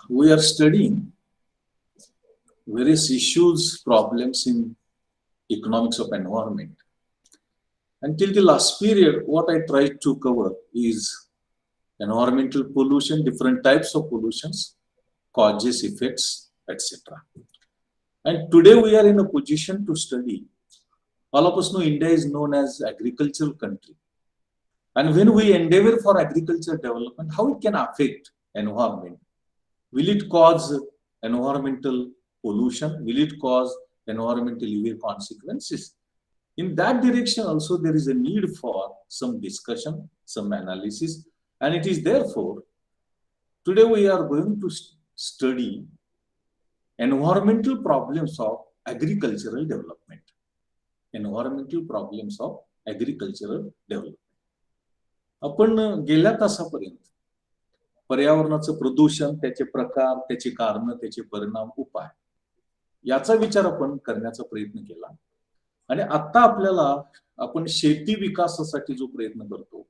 We are studying various issues, problems in economics of environment. Until the last period, what I tried to cover is environmental pollution, different types of pollutions, causes, effects, etc. And today we are in a position to study. All of us know India is known as agricultural country. And when we endeavor for agriculture development, how it can affect environment? Will it cause environmental pollution? Will it cause environmental evil consequences? In that direction also there is a need for some discussion, some analysis, and it is therefore today we are going to study environmental problems of agricultural development. Environmental problems of agricultural development. आपण गेल्या तासापर्यंत पर्यावरणाचं प्रदूषण, त्याचे प्रकार, त्याची कारण, त्याचे परिणाम, उपाय याचा विचार आपण करण्याचा प्रयत्न केला. आणि आता आपल्याला आपण शेती विकासासाठी जो प्रयत्न करतो,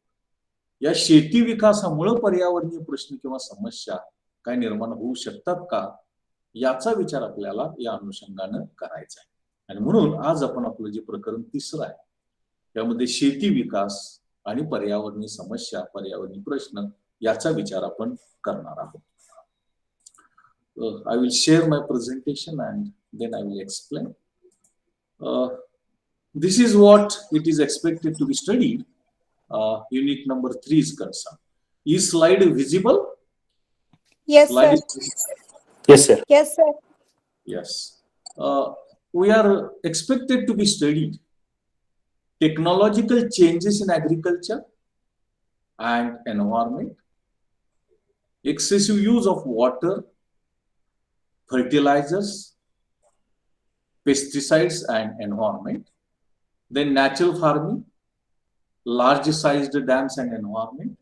या शेती विकासामुळे पर्यावरणीय प्रश्न किंवा समस्या काय निर्माण होऊ शकतात का, याचा विचार आपल्याला या अनुषंगाने करायचा आहे. आणि म्हणून आज आपण आपलं जे प्रकरण तिसरं आहे त्यामध्ये शेती विकास आणि पर्यावरणीय समस्या, पर्यावरणीय प्रश्न याचा विचार आपण करणार आहोत. I will share my presentation and then I will explain. This is what it is expected to be studied. Unit number 3 is concerned. Is slide visible? Yes, Slide sir. Yes, sir. Yes, sir. Yes. We are expected to be studied technological changes in agriculture and environment, excessive use of water, fertilizers, pesticides and environment, then natural farming, large sized dams and environment,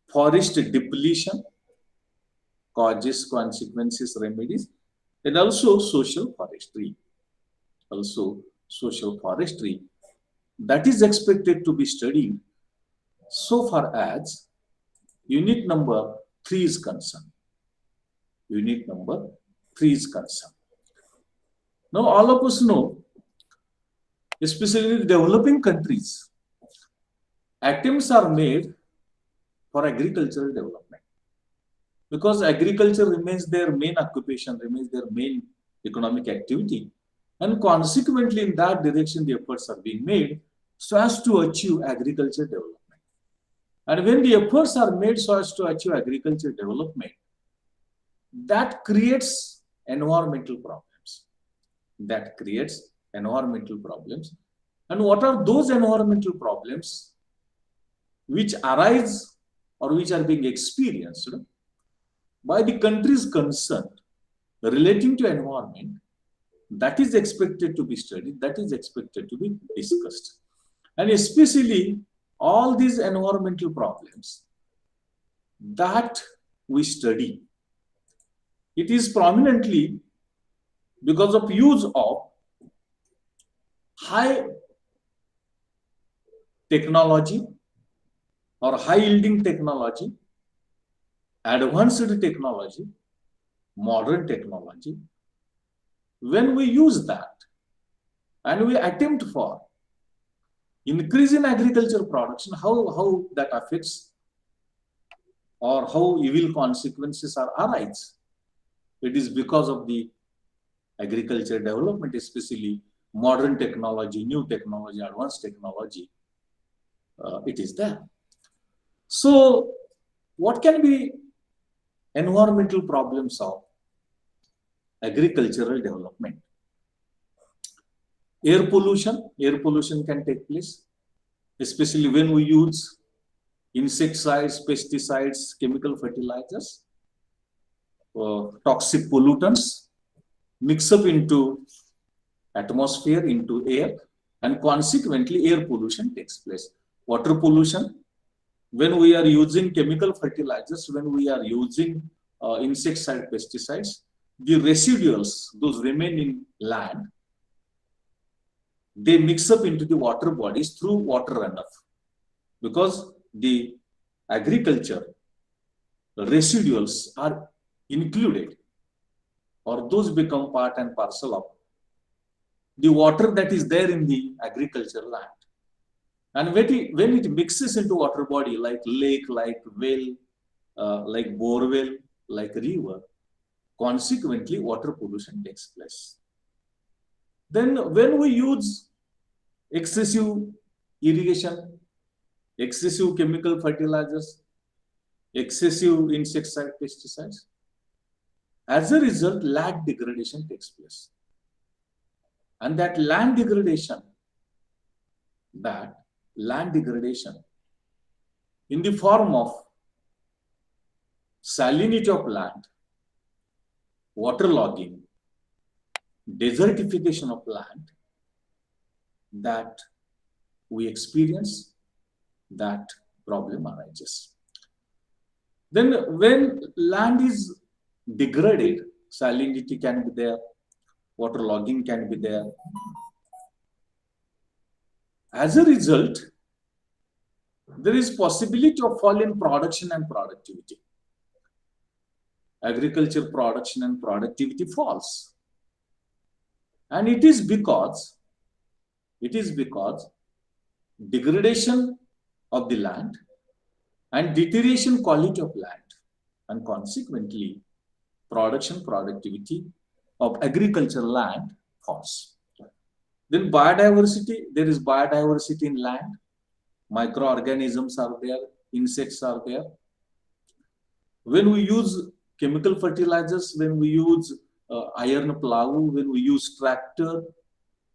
forest depletion, causes, consequences, remedies, and also social forestry. Also social forestry that is expected to be studied so far as unit number 3 is concerned. Unit number 3 is concerned. Now all of us know, especially in developing countries, attempts are made for agricultural development because agriculture remains their main occupation, remains their main economic activity, and consequently in that direction the efforts are being made so as to achieve agriculture development. And when the efforts are made so as to achieve agriculture development, that creates environmental problems. That creates environmental problems. And what are those environmental problems which arise or which are being experienced by the countries concerned relating to environment? That is expected to be studied, that is expected to be discussed. And especially all these environmental problems that we study, it is prominently because of use of high technology or high yielding technology, advanced technology, modern technology. When we use that and we attempt for increase in agriculture production, how that affects or how evil consequences are arise, it is because of the agriculture development, especially modern technology, new technology, advanced technology, it is there. So what can be environmental problems of agricultural development? Air pollution can take place, especially when we use insecticides, pesticides, chemical fertilizers, toxic pollutants mix up into atmosphere, into air, and consequently air pollution takes place. Water pollution, when we are using chemical fertilizers, when we are using insecticide, pesticides, the residuals, those remain in land, they mix up into the water bodies through water runoff, because the agriculture residuals are included, or those become part and parcel of the water that is there in the agricultural land. And when it mixes into water body like lake, like well, like borewell, like river, consequently water pollution takes place. Then when we use excessive irrigation, excessive chemical fertilizers, excessive insecticide pesticides, as a result, land degradation takes place. And that land degradation in the form of salinity of land, waterlogging, desertification of land, that we experience, that problem arises. Then when land is degraded, salinity can be there, waterlogging can be there. As a result, there is possibility of fall in production and productivity. Agriculture production and productivity falls. And it is because degradation of the land and deterioration quality of land, and consequently production productivity of agricultural land falls. Then biodiversity, there is biodiversity in land, microorganisms are there, insects are there. When we use chemical fertilizers, when we use iron plow, when we use tractor,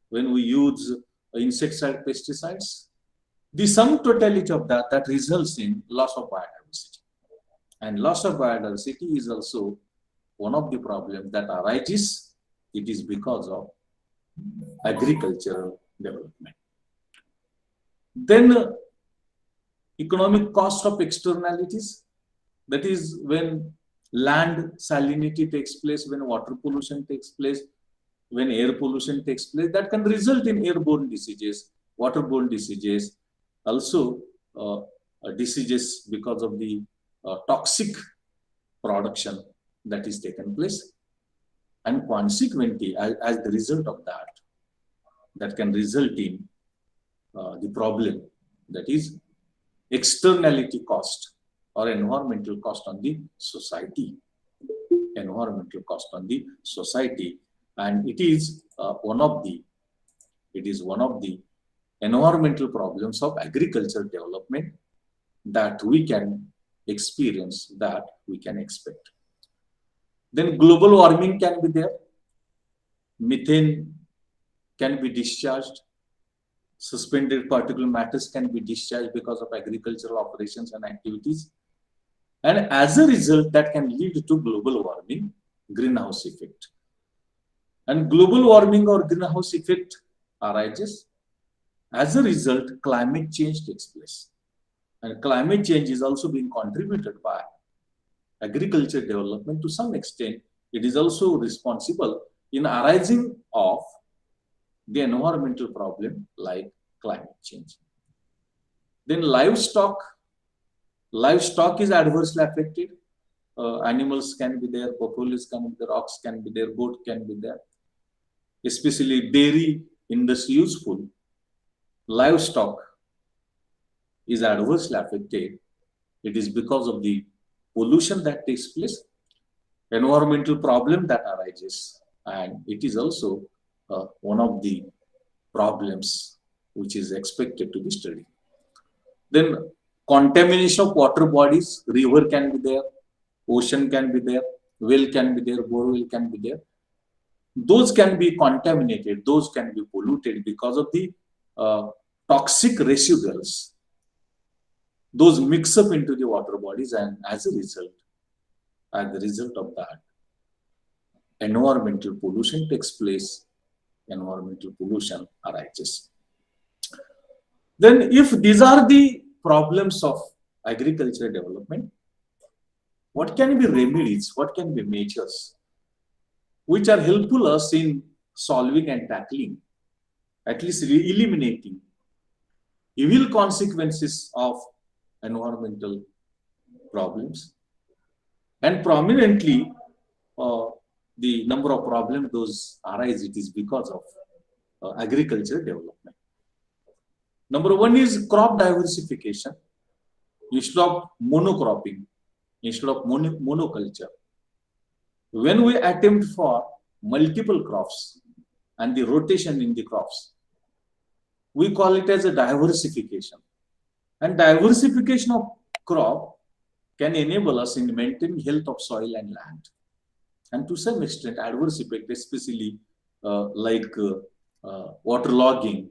when we use insecticide pesticides, the sum totality of that results in loss of biodiversity. And loss of biodiversity is also one of the problems that arises. It is because of agricultural development. Then economic cost of externalities, that is when land salinity takes place, when water pollution takes place, when air pollution takes place, that can result in airborne diseases, waterborne diseases, also diseases because of the toxic production that is taken place. And consequently, as the result of that can result in the problem, that is externality cost or environmental cost on the society. Environmental cost on the society, and it is one of the environmental problems of agricultural development that we can experience, that we can expect. Then global warming can be there. Methane can be discharged. Suspended particulate matters can be discharged because of agricultural operations and activities. And as a result, that can lead to global warming, greenhouse effect. And global warming or greenhouse effect arises. As a result, climate change takes place. And climate change is also being contributed by agriculture development to some extent. It is also responsible in arising of the environmental problem like climate change. Then livestock is adversely affected. Animals can be there, populace can be there, ox can be there, goat can be there. Especially dairy industry useful, livestock is adversely affected. It is because of the pollution that takes place, environmental problem that arises, and it is also one of the problems which is expected to be studied. Then contamination of water bodies, river can be there, ocean can be there, well can be there, borewell can be there. Those can be contaminated, those can be polluted because of the toxic residuals. Those mix up into the water bodies, and as a result of that, environmental pollution takes place, environmental pollution arises. Then if these are the problems of agricultural development, what can be remedies, what can be measures which are helpful us in solving and tackling, at least eliminating evil consequences of environmental problems? And prominently, the number of problems those arise, it is because of agriculture development. Number one is crop diversification. Instead of monocropping, instead of monoculture, when we attempt for multiple crops and the rotation in the crops, we call it as a diversification. And diversification of crop can enable us in maintaining health of soil and land. And to some extent, adverse effect, especially waterlogging,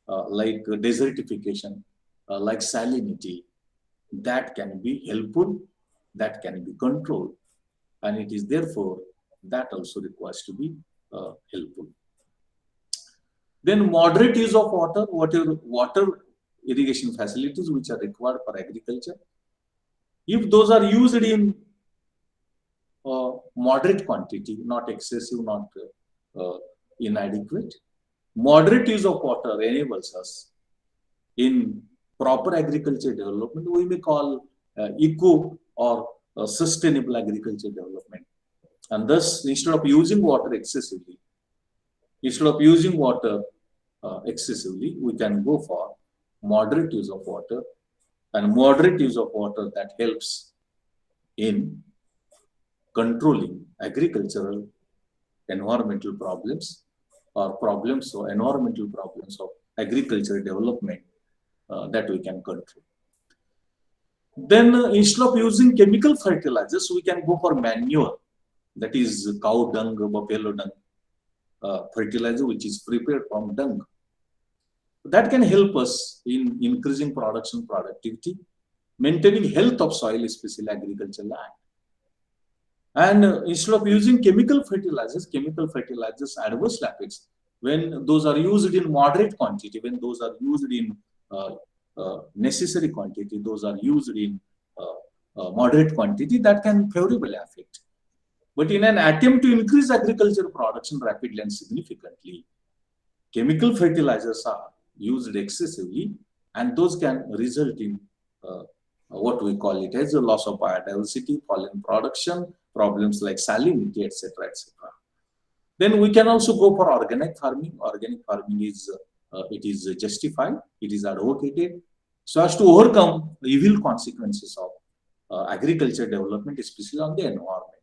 like desertification, like salinity, that can be helpful, that can be controlled. And it is therefore that also requires to be helpful. Then moderate use of whatever water irrigation facilities which are required for agriculture, if those are used in moderate quantity, not excessive, not inadequate, moderate use of water enables us in proper agriculture development. We may call eco or sustainable agriculture development. And thus, instead of using water excessively, we can go for moderate use of water, and moderate use of water that helps in controlling agricultural environmental problems or environmental problems of agricultural development that we can control. Then instead of using chemical fertilizers, we can go for manure, that is cow dung, buffalo dung fertilizer, which is prepared from dung. That can help us in increasing production productivity, maintaining health of soil, especially agricultural land. And instead of using chemical fertilizers adverse effects, when those are used in moderate quantity, when those are used in necessary quantity, those are used in moderate quantity, that can favorably affect. But in an attempt to increase agricultural production rapidly and significantly, chemical fertilizers are used excessively, and those can result in what we call it as a loss of biodiversity, pollen production, problems like salinity, etc., etc. Then we can also go for organic farming. Organic farming is justified, it is advocated, so as to overcome the evil consequences of agriculture development, especially on the environment.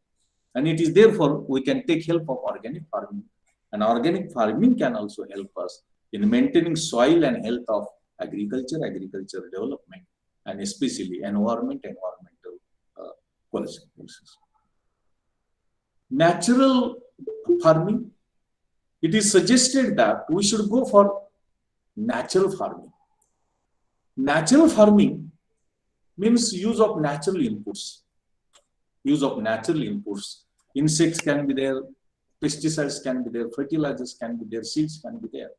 And it is therefore we can take help of organic farming. And organic farming can also help us in maintaining soil and health of agriculture development, and especially environmental consequences. Natural farming, it is suggested that we should go for natural farming. Natural farming means use of natural inputs. Insects can be there, pesticides can be there, fertilizers can be there, seeds can be there.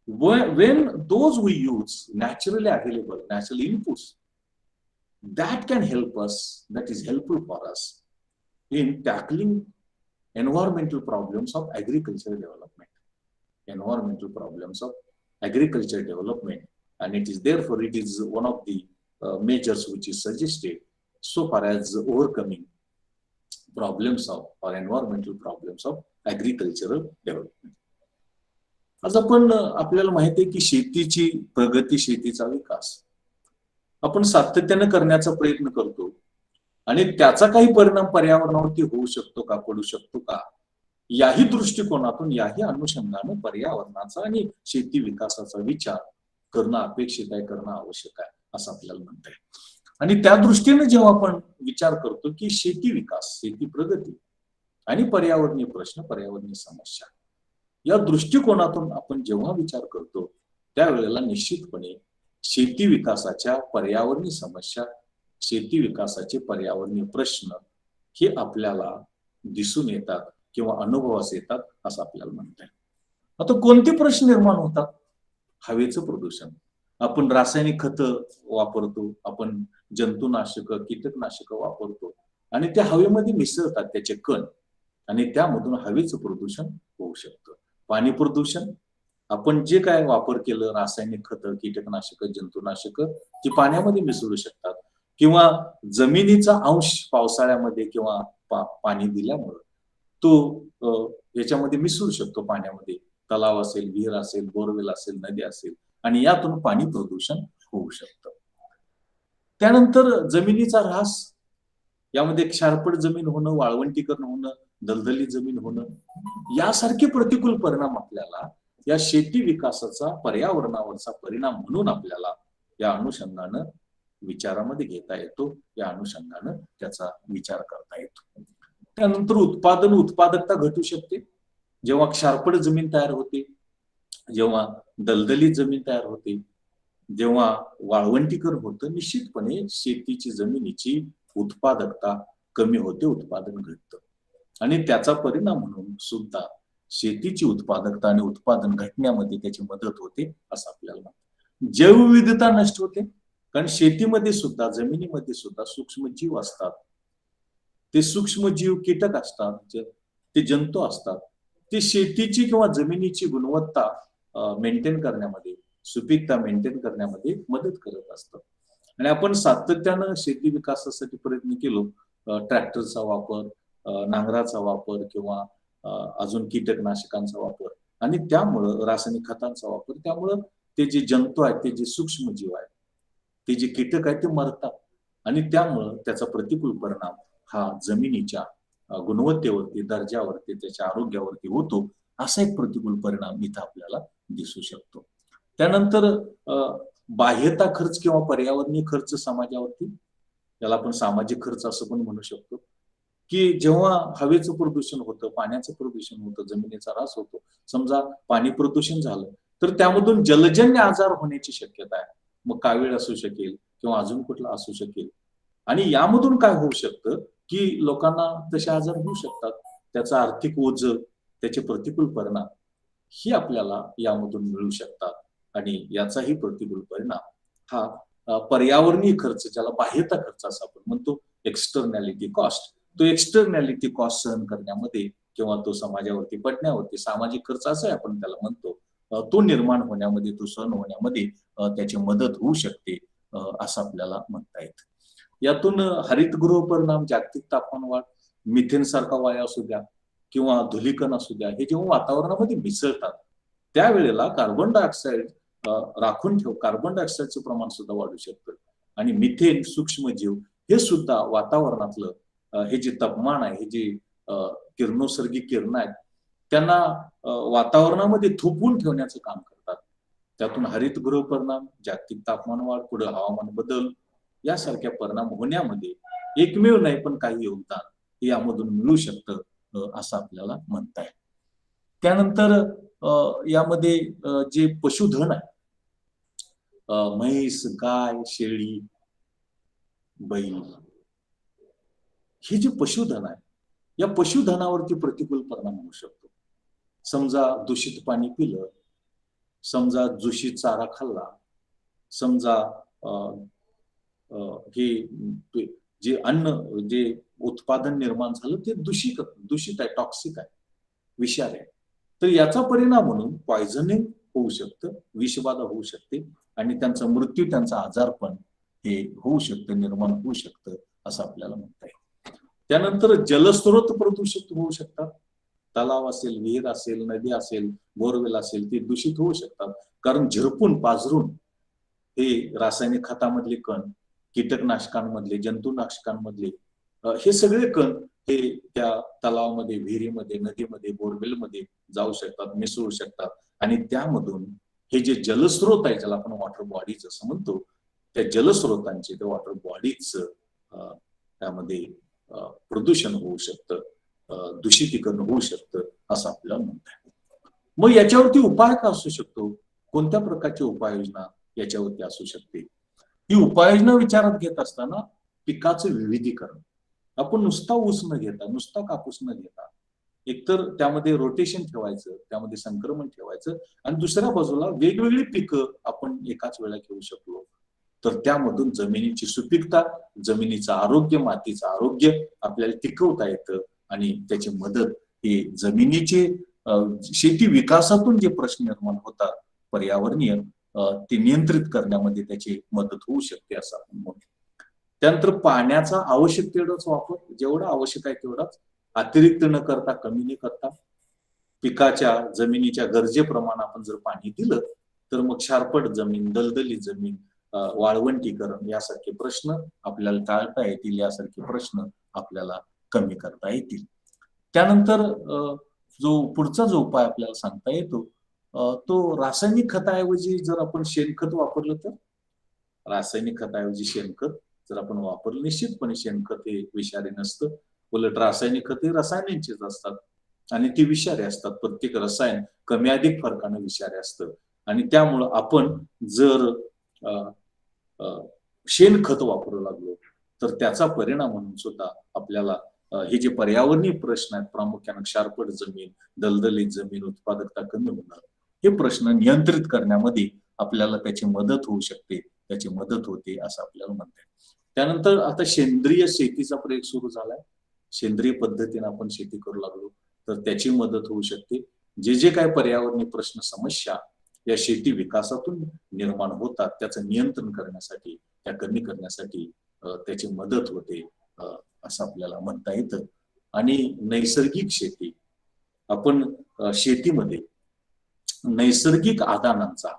When those we use naturally available, natural inputs, that can help us, that is helpful for us in tackling environmental problems of agricultural development. And it is therefore, it is one of the measures which is suggested so far as overcoming problems of or environmental problems of agricultural development. आज आपण आपल्याला माहिती आहे की शेतीची प्रगती, शेतीचा विकास आपण सातत्याने करण्याचा प्रयत्न करतो, आणि त्याचा काही परिणाम पर्यावरणावरती होऊ शकतो का, पडू शकतो का, याही दृष्टिकोनातून, याही अनुषंगाने पर्यावरणाचा आणि शेती विकासाचा विचार करणं अपेक्षित आहे, करणं आवश्यक आहे असं आपल्याला म्हणता येईल. आणि त्या दृष्टीने जेव्हा आपण विचार करतो की शेती विकास, शेती प्रगती आणि पर्यावरणीय प्रश्न, पर्यावरणीय समस्या, या दृष्टिकोनातून आपण जेव्हा विचार करतो त्यावेळेला निश्चितपणे शेती विकासाच्या पर्यावरणीय समस्या, शेती विकासाचे पर्यावरणीय प्रश्न हे आपल्याला दिसून येतात किंवा अनुभवास येतात असं आपल्याला म्हणता येईल. आता कोणते प्रश्न निर्माण होतात? हवेचं प्रदूषण. आपण रासायनिक खतं वापरतो, आपण जंतुनाशक, कीटकनाशक वापरतो, आणि त्या हवेमध्ये मिसळतात त्याचे कण, आणि त्यामधून हवेचं प्रदूषण होऊ शकतं. पाणी प्रदूषण, आपण जे काय वापर केलं, रासायनिक खतं, कीटकनाशक, जंतुनाशक, ती पाण्यामध्ये मिसळू शकतात. किंवा जमिनीचा अंश पावसाळ्यामध्ये किंवा पाणी दिल्यामुळं तो याच्यामध्ये मिसळू शकतो पाण्यामध्ये. तलाव असेल, विहीर असेल, बोरवेल असेल, नदी असेल आणि यातून पाणी प्रदूषण होऊ शकतं. त्यानंतर जमिनीचा ऱ्हास, यामध्ये क्षारपड जमीन होणं, वाळवंटीकरण होणं, दलदली जमीन होणं, यासारखे प्रतिकूल परिणाम आपल्याला या शेती विकासाचा पर्यावरणावरचा परिणाम म्हणून आपल्याला या अनुषंगानं विचारामध्ये घेता येतो, या अनुषंगानं त्याचा विचार करता येतो. त्यानंतर उत्पादकता घटू शकते जेव्हा क्षारपड जमीन तयार होते, जेव्हा दलदली जमीन तयार होते, जेव्हा वाळवंटीकरण होतं. निश्चितपणे शेतीची जमिनीची उत्पादकता कमी होते, उत्पादन घटतं आणि त्याचा परिणाम म्हणून सुद्धा शेतीची उत्पादकता आणि उत्पादन घटण्यामध्ये त्याची मदत होते असं आपल्याला म्हणतात. जैवविविधता नष्ट होते, कारण शेतीमध्ये सुद्धा, जमिनीमध्ये सुद्धा सूक्ष्म जीव असतात. ते सूक्ष्म जीव कीटक असतात, ते जंतू असतात. ते शेतीची किंवा जमिनीची गुणवत्ता मेंटेन करण्यामध्ये, सुपीकता मेंटेन करण्यामध्ये मदत करत असतात. आणि आपण सातत्यानं शेती विकासासाठी प्रयत्न केलो, ट्रॅक्टरचा वापर, नांगराचा वापर किंवा अजून कीटकनाशकांचा वापर आणि त्यामुळं रासायनिक खतांचा वापर, त्यामुळं ते जे जंतू आहेत, ते जे सूक्ष्म जीव आहेत, ते जे कीटक आहेत ते मरतात आणि त्यामुळं त्याचा प्रतिकूल परिणाम हा जमिनीच्या गुणवत्तेवरती, दर्जावरती, त्याच्या आरोग्यावरती होतो. असा एक प्रतिकूल परिणाम इथं आपल्याला दिसू शकतो. त्यानंतर बाह्यता खर्च किंवा पर्यावरणीय खर्च समाजावरती, याला आपण सामाजिक खर्च असं पण म्हणू शकतो, की जेव्हा हवेचं प्रदूषण होतं, पाण्याचं प्रदूषण होतं, जमिनीचा ऱ्हास होतो, समजा पाणी प्रदूषण झालं तर त्यामधून जलजन्य आजार होण्याची शक्यता आहे. मग कावीळ असू शकेल किंवा अजून कुठला असू शकेल आणि यामधून काय होऊ शकतं की लोकांना तसे आजार होऊ शकतात. त्याचा आर्थिक ओझ, त्याचे प्रतिकूल परिणाम ही आपल्याला यामधून मिळू शकतात आणि याचाही प्रतिकूल परिणाम हा पर्यावरणीय खर्च, ज्याला बाह्यता खर्च असं आपण म्हणतो, एक्सटर्नॅलिटी कॉस्ट, तो एक्सटर्नॅलिटी कॉस्ट सहन करण्यामध्ये किंवा तो समाजावरती पडण्यावरती, सामाजिक खर्च असं आपण त्याला म्हणतो, तो निर्माण होण्यामध्ये, तो सहन होण्यामध्ये त्याची मदत होऊ शकते असं आपल्याला म्हणता येतं. यातून हरितगृह परिणाम, जागतिक तापमान वाढ, मिथेन सारखा वायू असू द्या किंवा धुलीकण असू द्या, हे जेव्हा वातावरणामध्ये मिसळतात त्यावेळेला कार्बन डायऑक्साईड राखून ठेव, कार्बन डायऑक्साईडचं प्रमाण सुद्धा वाढू शकतं आणि मिथेन, सूक्ष्मजीव हे सुद्धा वातावरणातलं हे जे तापमान आहे, हे जे किरणोत्सर्गी किरण आहेत, त्यांना वातावरणामध्ये थोपवून ठेवण्याचं काम करतात. त्यातून हरितगृह परिणाम, जागतिक तापमान वाढ, पुढे हवामान बदल यासारख्या परिणाम होण्यामध्ये एकमेव नाही पण काही योगदान हे यामधून मिळू शकतं असं आपल्याला म्हणता येईल. त्यानंतर यामध्ये जे पशुधन आहे, म्हैस, गाय, शेळी, बैल, हे जे पशुधन आहे, या पशुधनावरती प्रतिकूल परिणाम होऊ शकतो. समजा दूषित पाणी पिलं, समजा दूषित चारा खाल्ला, समजा हे जे अन्न, जे उत्पादन निर्माण झालं ते दूषित आहे, टॉक्सिक आहे, विषारी आहे, तर याचा परिणाम म्हणून पॉयझनिंग होऊ शकतं, विषबाधा होऊ शकते आणि त्यांचा मृत्यू, त्यांचा आजारपण हे होऊ शकतं, निर्माण होऊ शकतं असं आपल्याला म्हणता येईल. त्यानंतर जलस्रोत प्रदूषित होऊ शकतात. तलाव असेल, विहीर असेल, नदी असेल, बोरवेल असेल, ते दूषित होऊ शकतात, कारण झिरपून पाझरून हे रासायनिक खतामधले कण, कीटकनाशकांमधले, जंतुनाशकांमधले हे सगळे कण हे त्या तलावामध्ये, विहिरीमध्ये, नदीमध्ये, बोरवेलमध्ये जाऊ शकतात, मिसळू शकतात आणि त्यामधून हे जे जलस्रोत आहे, ज्याला आपण वॉटर बॉडीज असं म्हणतो, त्या जलस्रोतांचे, त्या वॉटर बॉडीज त्यामध्ये प्रदूषण होऊ शकतं, दूषितीकरण होऊ शकतं असं आपल्याला म्हणता येईल. मग याच्यावरती उपाय का असू शकतो, कोणत्या प्रकारची उपाययोजना याच्यावरती असू शकते? ही उपाययोजना विचारात घेत असताना पिकाचं विविधीकरण, आपण नुसता ऊस न घेता, नुसता कापूस न घेता, एकतर त्यामध्ये रोटेशन ठेवायचं, त्यामध्ये संक्रमण ठेवायचं आणि दुसऱ्या बाजूला वेगवेगळी पिकं आपण एकाच वेळेला घेऊ शकलो तर त्यामधून जमिनीची सुपीकता, जमिनीचं आरोग्य, मातीचं आरोग्य आपल्याला टिकवता येतं आणि त्याची मदत ही जमिनीचे शेती विकासातून जे प्रश्न निर्माण होतात पर्यावरणीय, ते नियंत्रित करण्यामध्ये त्याची मदत होऊ शकते असं आपण म्हणतो. त्यानंतर पाण्याचा आवश्यक तेवढाच वापर, जेवढा आवश्यक आहे तेवढाच, अतिरिक्त न करता, कमी न करता. पिकाच्या जमिनीच्या गरजेप्रमाणे आपण जर पाणी दिलं तर मग क्षारपट जमीन, दलदली जमीन, वाळवंटीकरण यासारखे प्रश्न आपल्याला टाळता येतील, यासारखे प्रश्न आपल्याला कमी करता येतील. त्यानंतर जो पुढचा जो उपाय आपल्याला सांगता येतो तो रासायनिक खताऐवजी जर आपण शेणखत वापरलं तर, रासायनिक खताऐवजी शेणखत जर आपण वापरलं, निश्चितपणे शेणखत हे विषारी नसतं, उलट रासायनिक खत हे रसायनांचेच असतात आणि ती विषारी असतात. प्रत्येक रसायन कमी अधिक फरकाने विषारी असतं आणि त्यामुळं आपण जर शेणखत वापरू लागलो तर त्याचा परिणाम म्हणून सुद्धा आपल्याला हे जे पर्यावरणीय प्रश्न आहेत, प्रामुख्याने क्षारपट जमीन, दलदलीत जमीन, उत्पादकता कमी होणं, हे प्रश्न नियंत्रित करण्यामध्ये आपल्याला त्याची मदत होऊ शकते, त्याची मदत होते असं आपल्याला म्हणता येईल. त्यानंतर आता सेंद्रिय शेतीचा प्रयोग सुरू झालाय. सेंद्रिय पद्धतीने आपण शेती करू लागलो तर त्याची मदत होऊ शकते. जे जे काही पर्यावरणीय प्रश्न, समस्या या शेती विकासातून निर्माण होतात त्याचं नियंत्रण करण्यासाठी, त्या कमी करण्यासाठी त्याची मदत होते असं आपल्याला म्हणता येतं. आणि नैसर्गिक शेती, आपण शेतीमध्ये नैसर्गिक आदानांचा,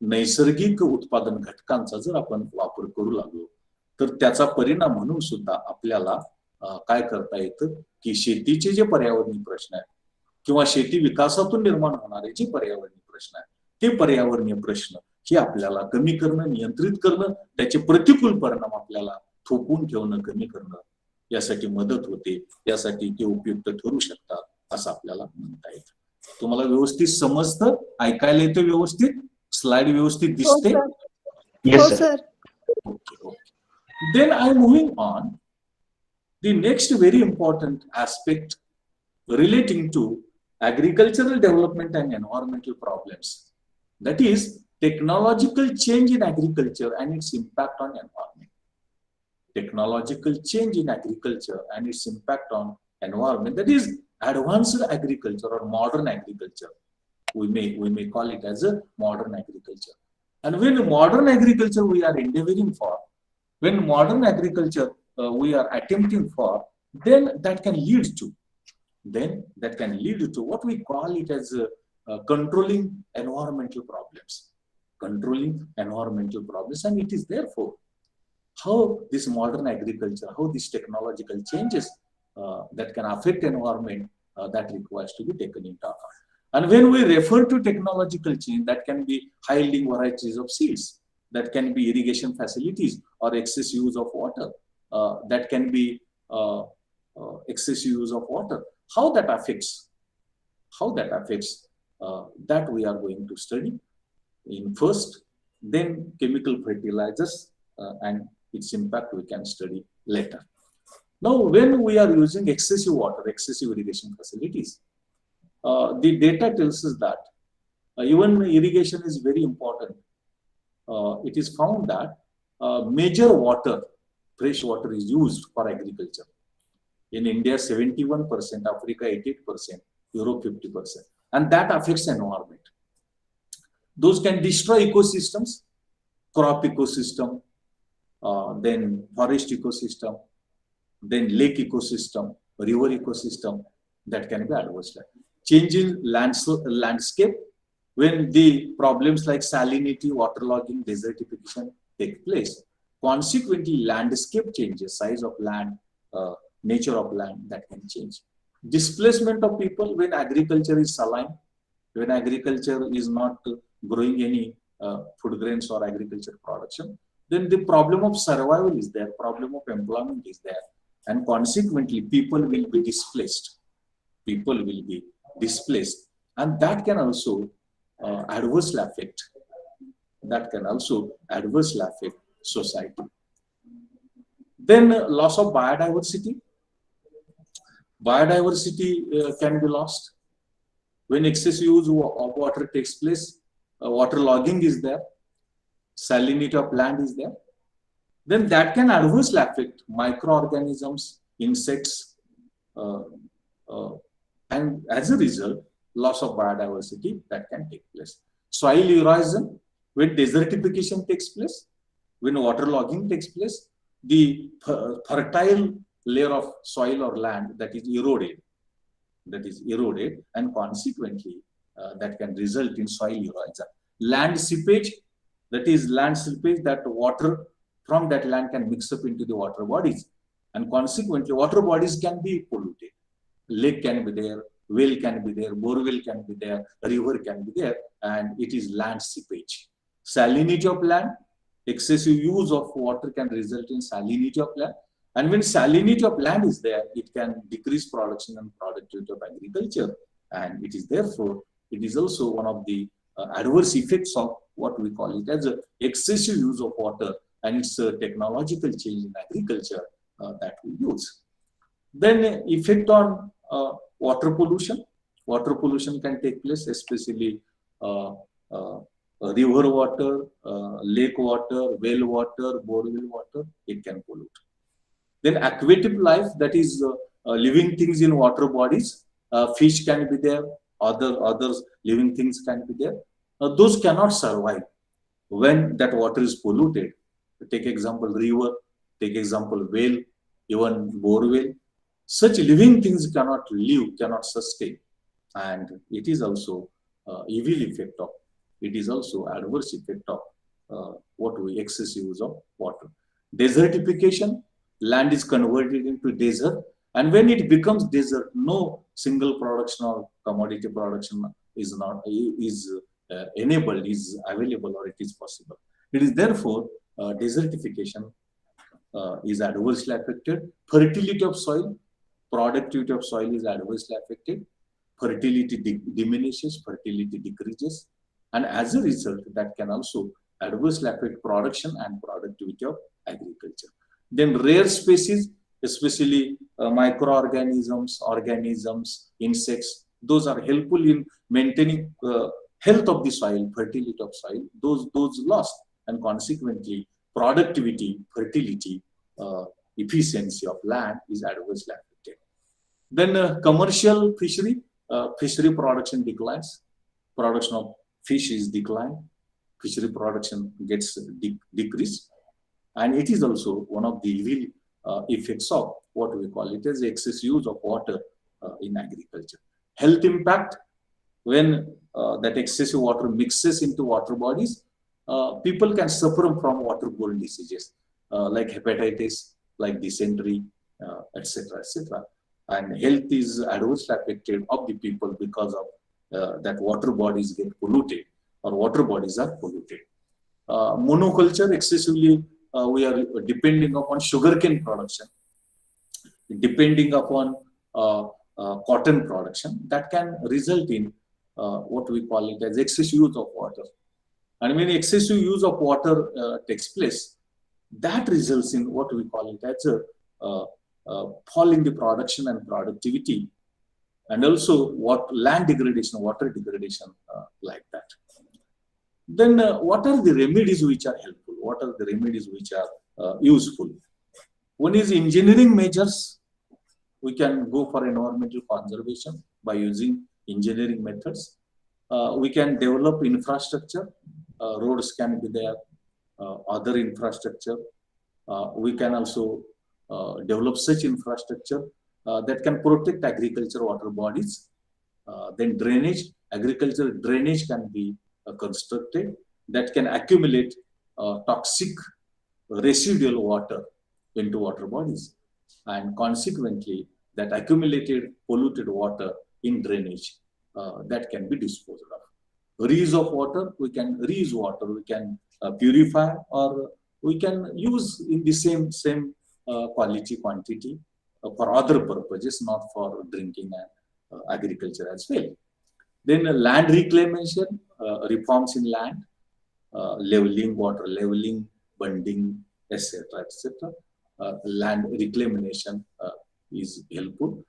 नैसर्गिक उत्पादन घटकांचा जर आपण वापर करू लागलो तर त्याचा परिणाम म्हणून सुद्धा आपल्याला काय करता येतं की शेतीचे जे पर्यावरणीय प्रश्न आहेत किंवा शेती विकासातून निर्माण होणारे जे पर्यावरणीय प्रश्न आहेत ते पर्यावरणीय प्रश्न हे आपल्याला कमी करणं, नियंत्रित करणं, त्याचे प्रतिकूल परिणाम आपल्याला थोपवून ठेवणं, कमी करणं यासाठी मदत होते, यासाठी ते उपयुक्त ठरू शकतात असं आपल्याला म्हणता येतं. तुम्हाला व्यवस्थित समजतं, ऐकायला येतं व्यवस्थित, स्लाइड व्यवस्थित दिसते? हो sir. Okay. Then I'm moving on. The next very important aspect relating to agricultural development and environmental problems, that is technological change in agriculture and its impact on environment. Technological change in agriculture and its impact on environment, that is advanced agriculture or modern agriculture. We may call it as a modern agriculture. And when modern agriculture we are endeavoring for, when modern agriculture we are attempting for, then that can lead to what we call it as controlling environmental problems. Controlling environmental problems, and it is therefore how this modern agriculture, how these technological changes that can affect environment, that requires to be taken into account. And when we refer to technological change, that can be high yielding varieties of seeds, that can be irrigation facilities or excess use of water, that can be excess use of water. How that affects, that we are going to study in first, then chemical fertilizers and its impact we can study later. Now, when we are using excessive water, excessive irrigation facilities, the data tells us that even irrigation is very important. It is found that major water, fresh water is used for agriculture. In India, 71%, Africa 88%, Europe 50%, and that affects the environment. Those can destroy ecosystems, crop ecosystem, then forest ecosystem, then lake ecosystem, river ecosystem, that can be adverse. Change in landscape, when the problems like salinity, waterlogging, desertification take place. Consequently, landscape changes, size of land, nature of land, that can change. Displacement of people when agriculture is saline, when agriculture is not growing any food grains or agriculture production, then the problem of survival is there, problem of employment is there, and consequently people will be displaced. People will be displaced, and that can also adversely affect. That can also adversely affect society. Then loss of biodiversity. Biodiversity can be lost when excessive use of water takes place. Water logging is there, salinity of land is there. Then that can adversely affect microorganisms, insects, and as a result, loss of biodiversity that can take place. Soil erosion, when desertification takes place, when water logging takes place, the fertile layer of soil or land that is eroded, and consequently that can result in soil erosion. Land seepage, that is land seepage, that water from that land can mix up into the water bodies, and consequently water bodies can be polluted. Lake can be there, well can be there, borewell can be there, river can be there, and it is land seepage. Salinity of land, excessive use of water can result in salinity of land. And when salinity of land is there, it can decrease production and productivity of agriculture. And it is therefore, it is also one of the adverse effects of what we call it as a excessive use of water, and it's a technological change in agriculture that we use. Then effect on water pollution. Water pollution can take place, especially river water, lake water, well water, borewell water, it can pollute. Then aquatic life, that is living things in water bodies, fish can be there, others living things can be there. Those cannot survive when that water is polluted. Take example river, take example well, even borewell. Such living things cannot live, cannot sustain, and it is also evil effect of. It is also adverse effect of what we excessive use of water. Desertification, land is converted into desert, and when it becomes desert, no single production or commodity production is enabled, is available, or it is possible. It is therefore desertification is adversely affected. Fertility of soil, productivity of soil is adversely affected. Fertility diminishes, fertility decreases, and as a result, that can also adversely affect production and productivity of agriculture. Then rare species, especially microorganisms, organisms, insects, those are helpful in maintaining health of the soil, fertility of soil. Those lost, and consequently productivity, fertility, efficiency of land is adversely affected. Then commercial fishery, fishery production declines, production of fish is declined, fishery production gets decreased, and it is also one of the evil effects of what we call it as excess use of water in agriculture. Health impact, when that excessive water mixes into water bodies, people can suffer from waterborne diseases like hepatitis, like dysentery, etc., etc. And health is adversely affected of the people because of that water bodies get polluted, or water bodies are polluted. Monoculture, excessively we are depending upon sugarcane production, depending upon cotton production, that can result in what we call it as excessive use of water. And when excessive use of water takes place, that results in what we call it as a fall in the production and productivity, and also what land degradation, water degradation, like that. Then what are the remedies which are helpful? What are the remedies which are useful? One is engineering measures. We can go for environmental conservation by using engineering methods. We can develop infrastructure. Roads can be there, other infrastructure. We can also develop such infrastructure that can protect agriculture water bodies. Then drainage, agricultural drainage can be constructed that can accumulate toxic residual water into water bodies, and consequently that accumulated polluted water in drainage that can be disposed of. Reuse of water, we can reuse water, we can purify, or we can use in the same quality, quantity for other purposes, not for drinking and agriculture as well. Then land reclamation, reforms in land, leveling, water leveling, bunding, etc., etc. Land reclamation is helpful.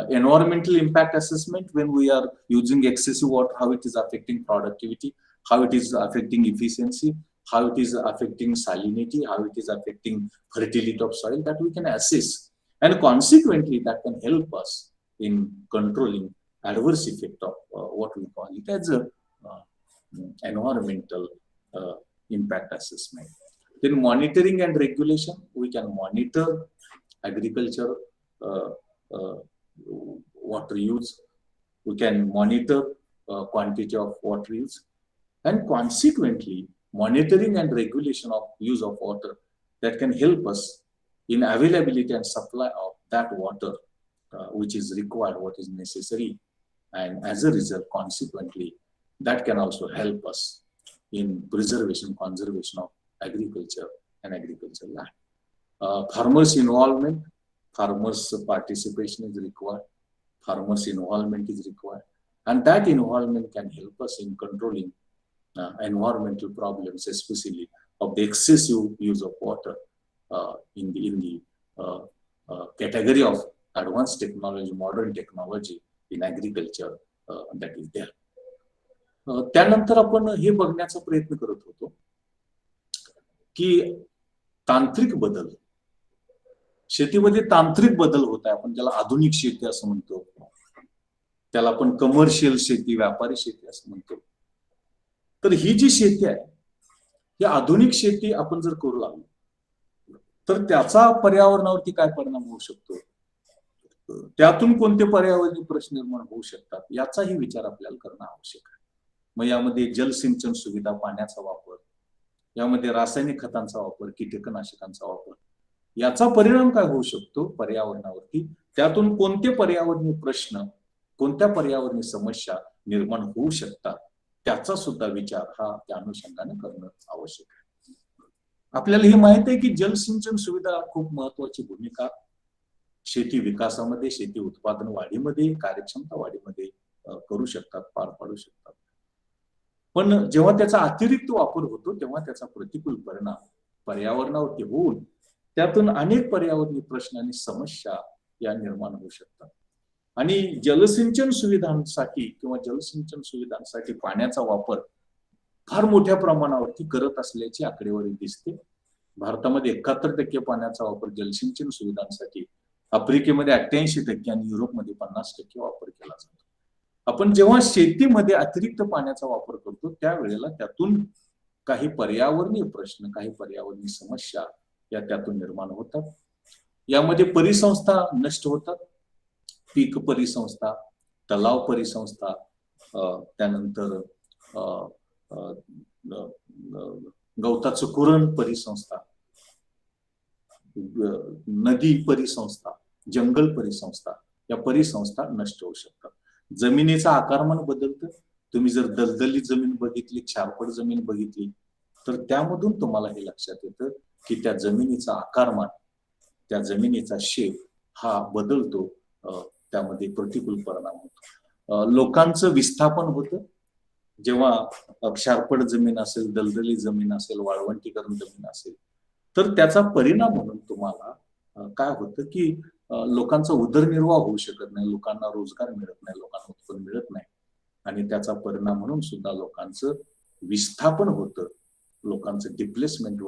Environmental impact assessment, when we are using excessive water, how it is affecting productivity, how it is affecting efficiency, how it is affecting salinity, how it is affecting fertility of soil, that we can assess. And consequently, that can help us in controlling adverse effect of what we call it as a environmental impact assessment. Then monitoring and regulation, we can monitor agriculture water use. We can monitor quantity of water use, and consequently monitoring and regulation of use of water that can help us in availability and supply of that water which is required, what is necessary, and as a result, consequently, that can also help us in preservation, conservation of agriculture and agricultural land. Farmers' involvement, farmers' participation is required, farmers' involvement is required, and that involvement can help us in controlling environmental problems, especially of the excessive use of water in the category of advanced technology, modern technology in agriculture that is there. त्यानंतर आपण हे बघण्याचा प्रयत्न करत होतो की तांत्रिक बदल, शेतीमध्ये तांत्रिक बदल होत आहे. आपण ज्याला आधुनिक शेती असं म्हणतो, त्याला आपण कमर्शियल शेती, व्यापारी शेती असं म्हणतो. तर ही जी शेती आहे, ही आधुनिक शेती आपण जर करू लागलो तर त्याचा पर्यावरणावरती काय परिणाम होऊ शकतो, त्यातून कोणते पर्यावरणीय प्रश्न निर्माण होऊ शकतात, याचाही विचार आपल्याला करणं आवश्यक आहे. मग यामध्ये जलसिंचन सुविधा, पाण्याचा वापर, यामध्ये रासायनिक खतांचा वापर, कीटकनाशकांचा वापर, याचा परिणाम काय होऊ शकतो पर्यावरणावरती, त्यातून कोणते पर्यावरणीय प्रश्न, कोणत्या पर्यावरणीय समस्या निर्माण होऊ शकतात, त्याचा सुद्धा विचार हा त्या अनुषंगाने करणं आवश्यक आहे. आपल्याला हे माहित आहे की जलसिंचन सुविधा खूप महत्वाची भूमिका शेती विकासामध्ये, शेती उत्पादन वाढीमध्ये, कार्यक्षमता वाढीमध्ये करू शकतात, पार पाडू शकतात. पण जेव्हा त्याचा अतिरिक्त वापर होतो तेव्हा त्याचा प्रतिकूल परिणाम पर्यावरणावरती होऊन त्यातून अनेक पर्यावरणीय प्रश्न आणि समस्या या निर्माण होऊ शकतात. आणि जलसिंचन सुविधांसाठी किंवा जलसिंचन सुविधांसाठी पाण्याचा वापर फार मोठ्या प्रमाणावरती करत असल्याची आकडेवारी दिसते. भारतामध्ये 71% पाण्याचा वापर जलसिंचन सुविधांसाठी, आफ्रिकेमध्ये 88% आणि युरोपमध्ये 50% वापर केला जातो. आपण जेव्हा शेतीमध्ये अतिरिक्त पाण्याचा वापर करतो त्यावेळेला त्यातून काही पर्यावरणीय प्रश्न, काही पर्यावरणीय समस्या या त्यातून निर्माण होतात. यामध्ये परिसंस्था नष्ट होतात, पीक परिसंस्था, तलाव परिसंस्था, त्यानंतर गवताचं कुरण परिसंस्था, नदी परिसंस्था, जंगल परिसंस्था, या परिसंस्था नष्ट होऊ शकतात. जमिनीचा आकारमान बदलतं. तुम्ही जर दलदली जमीन बघितली, क्षारपड जमीन बघितली तर त्यामधून तुम्हाला हे लक्षात येतं की त्या जमिनीचा आकारमान, त्या जमिनीचा शेप हा बदलतो, त्यामध्ये प्रतिकूल परिणाम होतो. लोकांचं विस्थापन होतं. जेव्हा क्षारपड जमीन असेल, दलदली जमीन असेल, वाळवंटीकरण जमीन असेल तर त्याचा परिणाम म्हणून तुम्हाला काय होतं की लोकांचा उदरनिर्वाह होऊ शकत नाही, लोकांना रोजगार मिळत नाही, लोकांना उत्पन्न मिळत नाही, आणि त्याचा परिणाम म्हणून सुद्धा लोकांचं विस्थापन होतं, लोकांचं डिस्प्लेसमेंट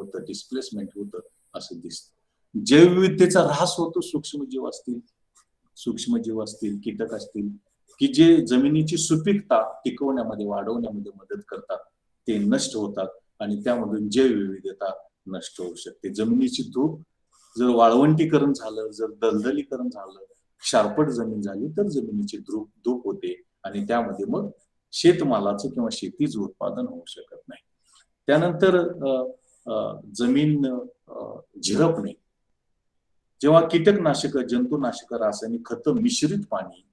होतं असं दिसतं. जैवविविधतेचा ऱ्हास होतो. सूक्ष्मजीव असतील, कीटक असतील की जे जमिनीची सुपीकता टिकवण्यामध्ये, वाढवण्यामध्ये मदत करतात, ते नष्ट होतात आणि त्यामधून जैवविविधता नष्ट होऊ शकते. जमिनीची धूप जर वाळवंटीकरण झालं, जर दलदलीकरण झालं, क्षारपड जमीन झाली तर जमिनीची धूप होते आणि त्यामध्ये मग शेतमालाचं किंवा शेतीचं उत्पादन होऊ शकत नाही. त्यानंतर जमीन झिरपणे. जेव्हा कीटकनाशक, जंतुनाशक, रासायनिक खतं मिश्रित पाणी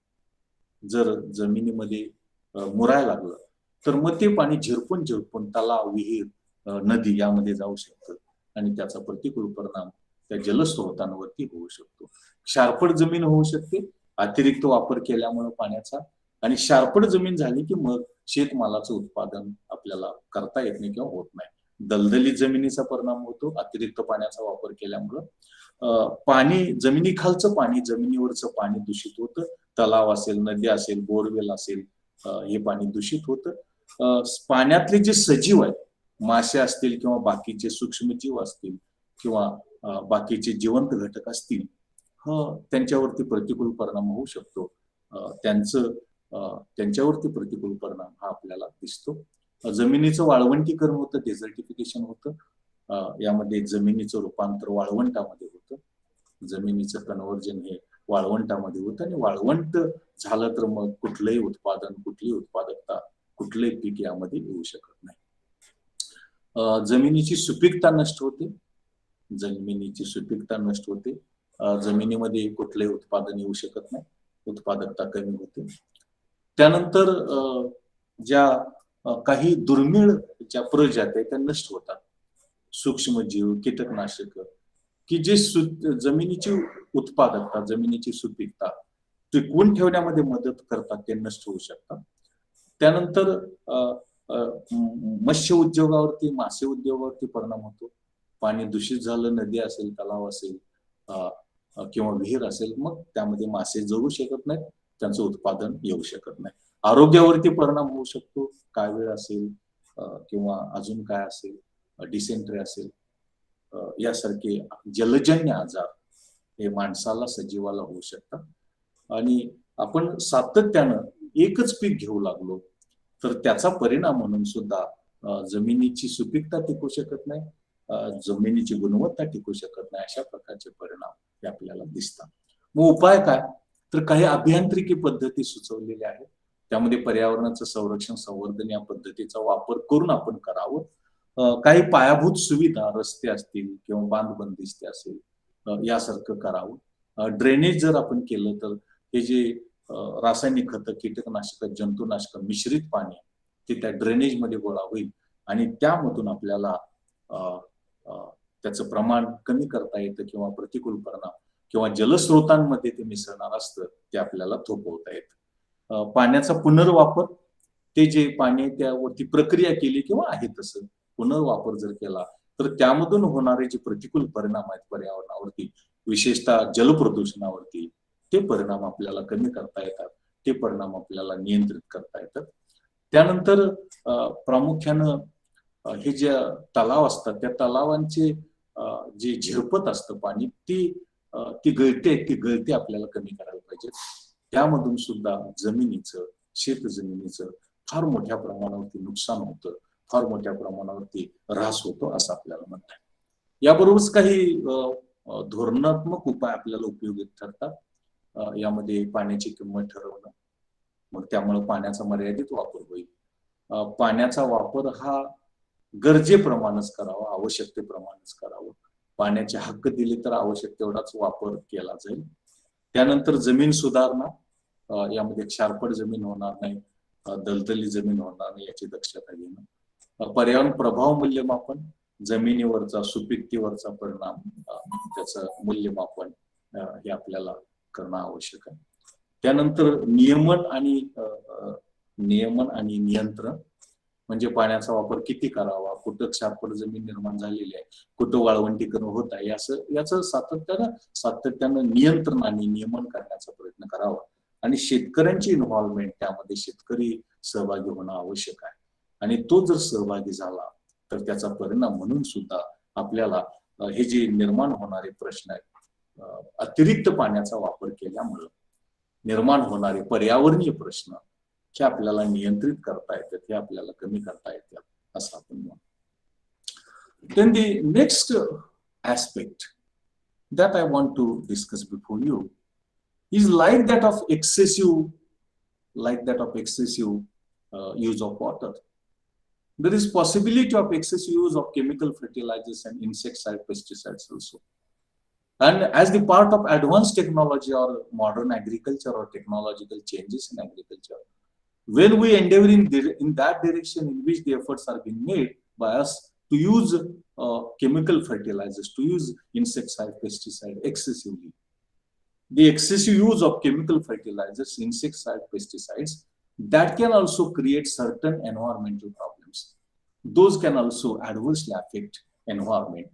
जर जमिनीमध्ये मुरायला लागलं तर मग ते पाणी झिरपून तलाव, विहीर, नदी यामध्ये जाऊ शकतं आणि त्याचा प्रतिकूल परिणाम त्या जलस्रोतांवरती होऊ शकतो. क्षारपड जमीन होऊ शकते अतिरिक्त वापर केल्यामुळे पाण्याचा, आणि क्षारपड जमीन झाली की मग शेतमालाचं उत्पादन आपल्याला करता येत नाही किंवा होत नाही. दलदली जमिनीचा परिणाम होतो अतिरिक्त पाण्याचा वापर केल्यामुळं. पाणी, जमिनीखालचं पाणी, जमिनीवरचं पाणी दूषित होतं. तलाव असेल, नदी असेल, बोरवेल असेल, हे पाणी दूषित होतं. पाण्यातले जे सजीव आहेत, मासे असतील किंवा बाकीचे सूक्ष्मजीव असतील किंवा बाकीचे जिवंत घटक असतील, त्यांच्यावरती प्रतिकूल परिणाम होऊ शकतो. त्यांच्यावरती प्रतिकूल परिणाम हा आपल्याला दिसतो. जमिनीचं वाळवंटीकरण होतं, डेझर्टिफिकेशन होतं. यामध्ये जमिनीचं रूपांतर वाळवंटामध्ये होतं. जमिनीचं कन्व्हर्जन हे वाळवंटामध्ये होतं आणि वाळवंट झालं तर मग कुठलंही उत्पादन, कुठलीही उत्पादकता, कुठलंही पीक यामध्ये येऊ शकत नाही. जमिनीची सुपीकता नष्ट होते. जमिनीची सुपीकता नष्ट होते. जमिनीमध्ये कुठलंही उत्पादन येऊ शकत नाही. उत्पादकता कमी होते. त्यानंतर ज्या काही दुर्मिळ ज्या प्रजाती त्या नष्ट होतात. सूक्ष्मजीव, कीटकनाशक की जे जमिनीची उत्पादकता, जमिनीची सुपीकता टिकवून ठेवण्यामध्ये मदत करतात ते नष्ट होऊ शकतात. त्यानंतर मत्स्य उद्योगावरती, मासे उद्योगावरती परिणाम होतो. पाणी दूषित झालं, नदी असेल, तलाव असेल किंवा विहीर असेल, मग त्यामध्ये मासे जगू शकत नाहीत, त्यांचं उत्पादन येऊ शकत नाही. आरोग्यावरती परिणाम होऊ शकतो. कावीळ असेल किंवा अजून काय असेल, डिसेंट्री असेल, यासारखे जलजन्य आजार हे माणसाला, सजीवाला होऊ शकतात. आणि आपण सातत्यानं एकच पीक घेऊ लागलो तर त्याचा परिणाम म्हणून सुद्धा जमिनीची सुपीकता टिकू शकत नाही, जमिनीची गुणवत्ता टिकू शकत नाही. अशा प्रकारचे परिणाम हे आपल्याला दिसतात. मग उपाय काय? तर काही अभियांत्रिकी पद्धती सुचवलेल्या आहेत. त्यामध्ये पर्यावरणाचं संरक्षण, संवर्धन या पद्धतीचा वापर करून आपण करावं. काही पायाभूत सुविधा, रस्ते असतील किंवा बांधबंदिस्ते असेल, यासारखं करावं. ड्रेनेज जर आपण केलं तर हे जे रासायनिक खतं, कीटकनाशक, जंतुनाशक मिश्रित पाणी ते त्या ड्रेनेजमध्ये गोळा होईल आणि त्यामधून आपल्याला त्याचं प्रमाण कमी करता येतं किंवा प्रतिकूल परिणाम किंवा जलस्रोतांमध्ये ते मिसळणार असतं ते आपल्याला थोपवता येतं. पाण्याचा पुनर्वापर, ते जे पाणी त्यावरती प्रक्रिया केली किंवा आहे तसं पुनर्वापर जर केला तर त्यामधून होणारे जे प्रतिकूल परिणाम आहेत पर्यावरणावरती, विशेषतः जलप्रदूषणावरती, ते परिणाम आपल्याला कमी करता येतात, ते परिणाम आपल्याला नियंत्रित करता येतात. त्यानंतर प्रामुख्यानं हे जे तलाव असतात त्या तलावांचे जे झिरपत असतं पाणी, ती गळती आपल्याला कमी करायला पाहिजे. त्यामधून सुद्धा जमिनीचं, शेत जमिनीचं फार मोठ्या प्रमाणावरती नुकसान होतं, फार मोठ्या प्रमाणावरती ऱ्हास होतो असं आपल्याला म्हणतात. याबरोबरच काही धोरणात्मक उपाय आपल्याला उपयोगी ठरतात. यामध्ये पाण्याची किंमत ठरवणं, मग त्यामुळे पाण्याचा मर्यादित वापर होईल. पाण्याचा वापर हा गरजेप्रमाणेच करावा, आवश्यकतेप्रमाणेच करावं. पाण्याचे हक्क दिले तर आवश्यक तेवढाच वापर केला जाईल. त्यानंतर जमीन सुधारणा, यामध्ये क्षारपड जमीन होणार नाही, दलदली जमीन होणार नाही याची दक्षता घेणं. पर्यावरण प्रभाव मूल्यमापन, जमिनीवरचा, सुपीकतेवरचा परिणाम, त्याचं मूल्यमापन हे आपल्याला करणं आवश्यक आहे. त्यानंतर नियमन आणि नियंत्रण, म्हणजे पाण्याचा वापर किती करावा, कुठं क्षारपड जमीन निर्माण झालेली आहे, कुठं वाळवंटीकरण होत आहे, याचं सातत्यानं नियंत्रण आणि नियमन करण्याचा प्रयत्न करावा. आणि शेतकऱ्यांची इन्व्हॉल्वमेंट, त्यामध्ये शेतकरी सहभागी होणं आवश्यक आहे. आणि तो जर सहभागी झाला तर त्याचा परिणाम म्हणून सुद्धा आपल्याला हे जे निर्माण होणारे प्रश्न आहेत, अतिरिक्त पाण्याचा वापर केल्यामुळे निर्माण होणारे पर्यावरणीय प्रश्न हे आपल्याला नियंत्रित करता येतात, हे आपल्याला कमी करता येतात असं आपण म्हणतो. Then the next aspect that I want to discuss before you is like that of excessive use of water. There is possibility of excessive use of chemical fertilizers and insecticide, pesticides also. And as the part of advanced technology or modern agriculture or technological changes in agriculture, when we endeavor in that direction in which the efforts are being made by us to use chemical fertilizers, to use insecticide, pesticide excessively, the excessive use of chemical fertilizers, insecticide, pesticides, that can also create certain environmental problems. Those can also adversely affect environment.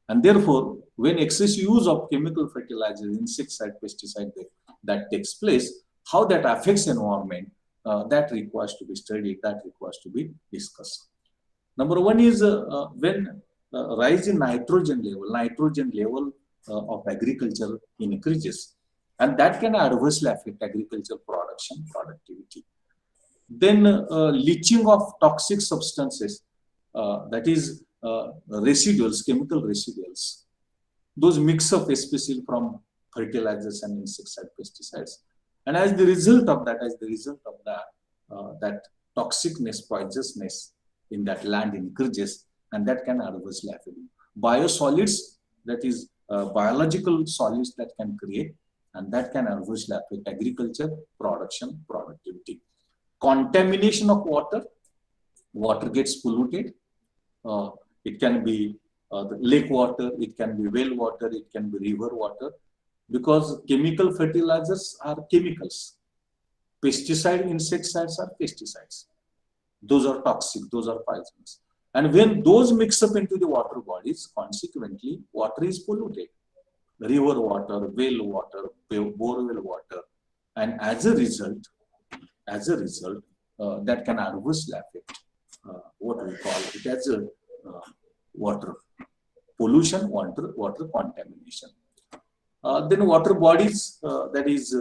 And therefore, when excessive use of chemical fertilizers, insecticide, pesticide that takes place, how that affects environment, that requires to be studied, that requires to be discussed. Number one is when rise in nitrogen level of agriculture increases, and that can adversely affect agricultural production, productivity. Then leaching of toxic substances, that is residuals, chemical residuals, those mix up especially from fertilizers and insecticide pesticides. And as the result of that, that toxicness, poisonousness in that land increases, and that can adversely affect biosolids, that is biological solids that can create, and that can adversely affect agriculture, production, productivity. Contamination of water, water gets polluted. It can be the lake water, it can be well water, it can be river water, because chemical fertilizers are chemicals. Pesticide, insecticides are pesticides. Those are toxic, those are poisonous. And when those mix up into the water bodies, consequently, water is polluted. River water, well water, borewell water, and as a result, that can adversely affect what we call it as a water pollution, water contamination. Then water bodies, that is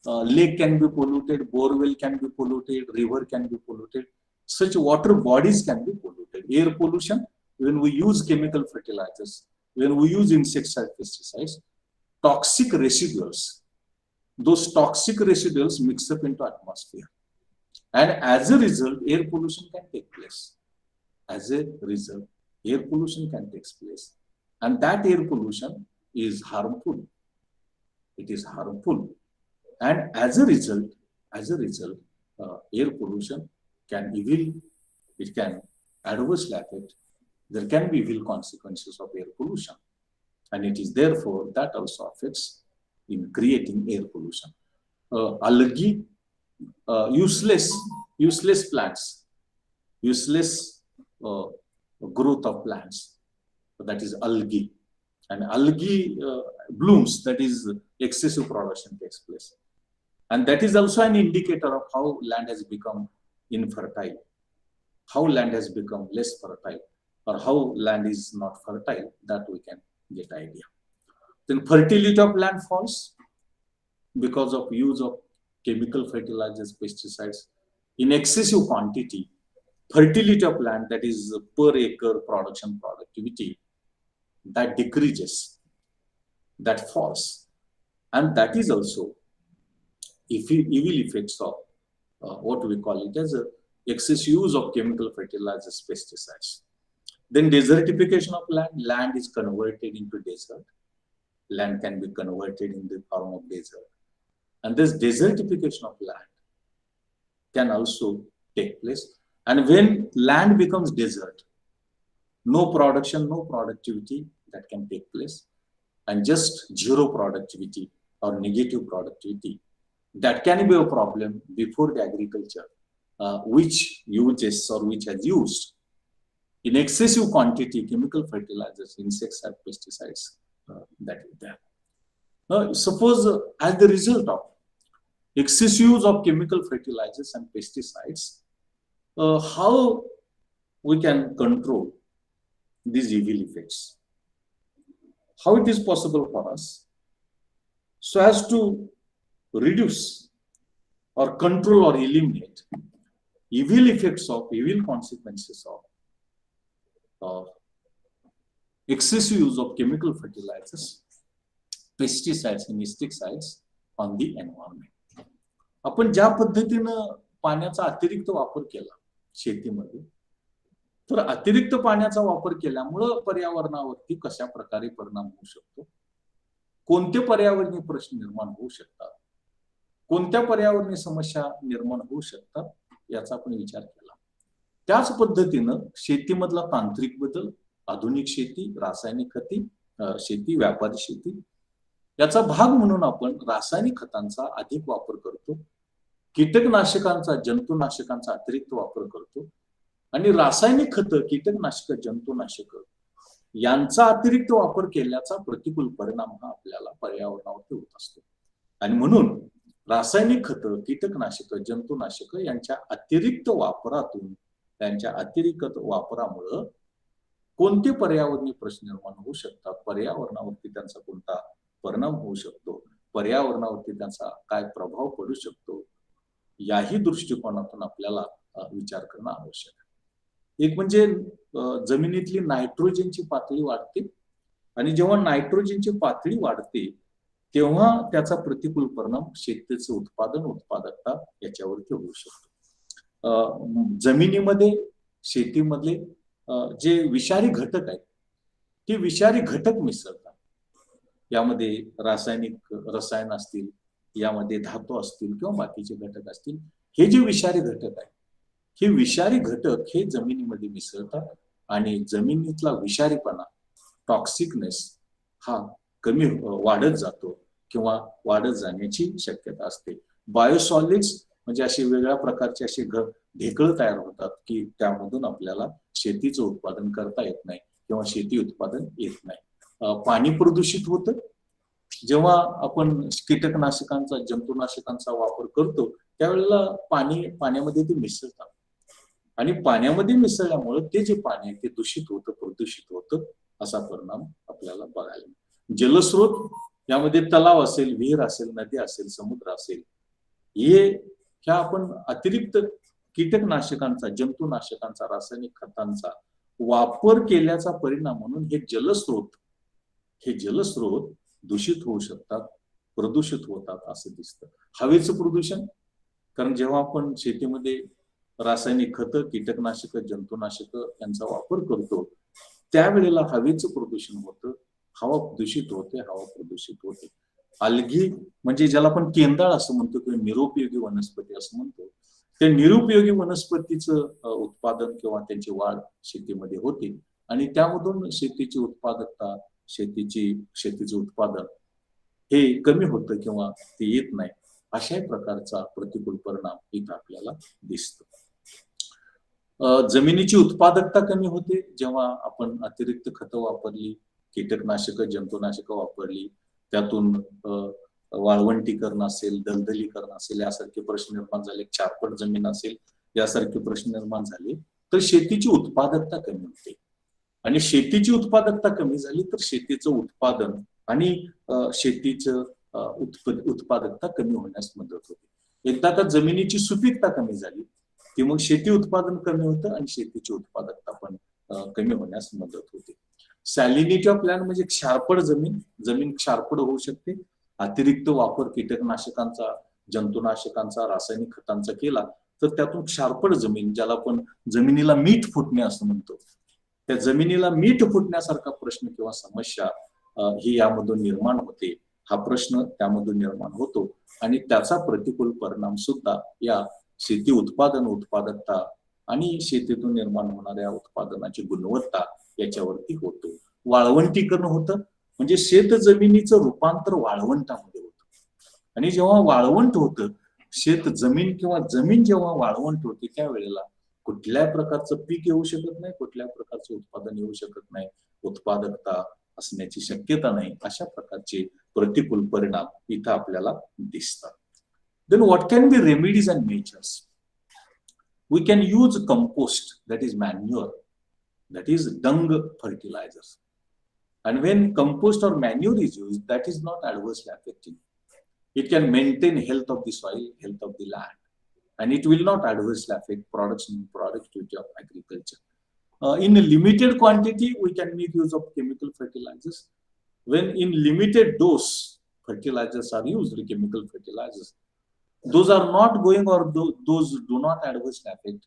lake can be polluted, borewell can be polluted, river can be polluted. Such water bodies can be polluted. Air pollution, when we use chemical fertilizers, when we use insecticide, pesticides, toxic residuals, those toxic residuals mix up into atmosphere. And as a result, air pollution can take place. As a result, air pollution can take place. And that air pollution is harmful. It is harmful. And as a result, air pollution can adversely affect. There can be evil consequences of air pollution. And it is therefore that also affects in creating air pollution. Algae, useless plants, useless growth of plants, that is algae. And algae blooms, that is excessive production takes place. And that is also an indicator of how land has become infertile, how land has become less fertile, or how land is not fertile, that we can get idea. Then fertility of land falls because of use of chemical fertilizers, pesticides in excessive quantity. Fertility of land, that is per acre production productivity, that decreases, that falls. And that is also evil effects of what we call it as a excess use of chemical fertilizers, pesticides. Then desertification of land, land is converted into desert. Land can be converted in the form of desert. And this desertification of land can also take place. And when land becomes desert, no production, no productivity that can take place, and just zero productivity or negative productivity, that can be a problem before the agriculture, which uses or which has used in excessive quantity chemical fertilizers, insecticides, pesticides, that is there. Suppose as the result of excessive use of chemical fertilizers and pesticides, how we can control these evil effects? How it is possible for us so as to reduce or control or eliminate evil effects of, evil consequences of excessive use of chemical fertilizers, pesticides and insecticides on the environment. आपण ज्या पद्धतीनं पाण्याचा अतिरिक्त वापर केला शेतीमध्ये, तर अतिरिक्त पाण्याचा वापर केल्यामुळे पर्यावरणावरती कशा प्रकारे परिणाम होऊ शकतो, कोणते पर्यावरणीय प्रश्न निर्माण होऊ शकतात, कोणत्या पर्यावरणीय समस्या निर्माण होऊ शकतात, याचा आपण विचार केला. त्याच पद्धतीनं शेतीमधला तांत्रिक बदल, आधुनिक शेती, रासायनिक खते शेती, व्यापारी शेती, याचा भाग म्हणून आपण रासायनिक खतांचा अधिक वापर करतो, कीटकनाशकांचा, जंतुनाशकांचा अतिरिक्त वापर करतो, आणि रासायनिक खत, कीटकनाशक, जंतुनाशक यांचा अतिरिक्त वापर केल्याचा प्रतिकूल परिणाम हा आपल्याला पर्यावरणावरती होत असतो. आणि म्हणून रासायनिक खत, कीटकनाशक, जंतुनाशक यांच्या अतिरिक्त वापरातून, त्यांच्या अतिरिक्त वापरामुळे कोणते पर्यावरणीय प्रश्न निर्माण होऊ शकतात, पर्यावरणावरती त्यांचा कोणता परिणाम होऊ शकतो, पर्यावरणावरती त्यांचा काय प्रभाव पडू शकतो, याही दृष्टिकोनातून आपल्याला विचार करणं आवश्यक आहे. एक म्हणजे जमिनीतली नायट्रोजनची पातळी वाढते, आणि जेव्हा नायट्रोजनची पातळी वाढते तेव्हा त्याचा प्रतिकूल परिणाम शेतीचं उत्पादन, उत्पादकता याच्यावरती होऊ शकतो. जमिनीमध्ये, शेतीमधले जे विषारी घटक आहेत ते विषारी घटक मिसळतात. यामध्ये रासायनिक रसायन असतील, यामध्ये धातू असतील किंवा बाकीचे घटक असतील. हे जे विषारी घटक आहेत, हे विषारी घटक हे जमिनीमध्ये मिसळतात आणि जमिनीतला विषारीपणा, टॉक्सिकनेस हा कमी वाढत जातो किंवा वाढत जाण्याची शक्यता असते. बायोसॉलिड्स म्हणजे असे वेगळ्या प्रकारचे असे ढेकळं तयार होतात की त्यामधून आपल्याला शेतीचं उत्पादन करता येत नाही किंवा शेती उत्पादन येत नाही. पाणी प्रदूषित होतं. जेव्हा आपण कीटकनाशकांचा, जंतुनाशकांचा वापर करतो त्यावेळेला पाण्यामध्ये ते मिसळतात आणि पाण्यामध्ये मिसळल्यामुळे ते जे पाणी आहे ते दूषित होतं, प्रदूषित होतं, असा परिणाम आपल्याला बघायला मिळतो. जलस्रोत, यामध्ये तलाव असेल, विहीर असेल, नदी असेल, समुद्र असेल, ह्या आपण अतिरिक्त कीटकनाशकांचा, जंतुनाशकांचा, रासायनिक खतांचा वापर केल्याचा परिणाम म्हणून हे जलस्रोत दूषित होऊ शकतात, प्रदूषित होतात असं दिसतं. हवेचं प्रदूषण, कारण जेव्हा आपण शेतीमध्ये रासायनिक खतं, कीटकनाशक, जंतुनाशक यांचा वापर करतो त्यावेळेला हवेचं प्रदूषण होतं, हवा दूषित होते, हवा प्रदूषित होते. अल्गी म्हणजे ज्याला आपण केंदाळ असं म्हणतो किंवा निरुपयोगी वनस्पती असं म्हणतो, त्या निरुपयोगी वनस्पतीचं उत्पादन किंवा त्यांची वाढ शेतीमध्ये होते आणि त्यामधून शेतीची उत्पादकता, शेतीचं उत्पादन हे कमी होतं किंवा ते येत नाही. अशाही प्रकारचा प्रतिकूल परिणाम इथं आपल्याला दिसतो. जमिनीची उत्पादकता कमी होते जेव्हा आपण अतिरिक्त खतं वापरली, कीटकनाशक, जंतुनाशक वापरली, त्यातून वाळवंटीकरण असेल, दलदलीकरण असेल यासारखे प्रश्न निर्माण झाले, क्षारपट जमीन असेल यासारखे प्रश्न निर्माण झाले, तर शेतीची उत्पादकता कमी होते. आणि शेतीची उत्पादकता कमी झाली तर शेतीचं उत्पादन आणि शेतीचं उत्पादकता कमी होण्यास मदत होते. एकदा का जमिनीची सुपीकता कमी झाली की मग शेती उत्पादन कमी होतं आणि शेतीची उत्पादकता पण कमी होण्यास मदत होते. सॅलिनिटी ऑफ लँड म्हणजे क्षारपड जमीन क्षारपड होऊ शकते. अतिरिक्त वापर कीटकनाशकांचा, जंतुनाशकांचा, रासायनिक खतांचा केला तर त्यातून क्षारपड जमीन, ज्याला आपण जमिनीला मीठ फुटणे असं म्हणतो, त्या जमिनीला मीठ फुटण्यासारखा प्रश्न किंवा समस्या ही यामधून निर्माण होते. हा प्रश्न त्यामधून निर्माण होतो आणि त्याचा प्रतिकूल परिणाम सुद्धा या शेती उत्पादन, उत्पादकता आणि शेतीतून निर्माण होणाऱ्या उत्पादनाची गुणवत्ता याच्यावरती होतो. वाळवंटीकरण होतं म्हणजे शेत जमिनीचं रूपांतर वाळवंटामध्ये होतं आणि जेव्हा वाळवंट होतं, शेत जमीन किंवा जमीन जेव्हा वाळवंट होते त्यावेळेला कुठल्या प्रकारचं पीक येऊ शकत नाही, कुठल्या प्रकारचं उत्पादन येऊ शकत नाही, उत्पादकता असण्याची शक्यता नाही. अशा प्रकारचे प्रतिकूल परिणाम इथं आपल्याला दिसतात. Then what can be remedies and measures? We can use compost, that is manure, that is dung fertilizers. And when compost or manure is used, that is not adversely affecting. It can maintain health of the soil, health of the land, and it will not adversely affect production and productivity of agriculture. In a limited quantity, we can make use of chemical fertilizers. When in limited dose, fertilizers are used, chemical fertilizers, those are not going or those do not adversely affect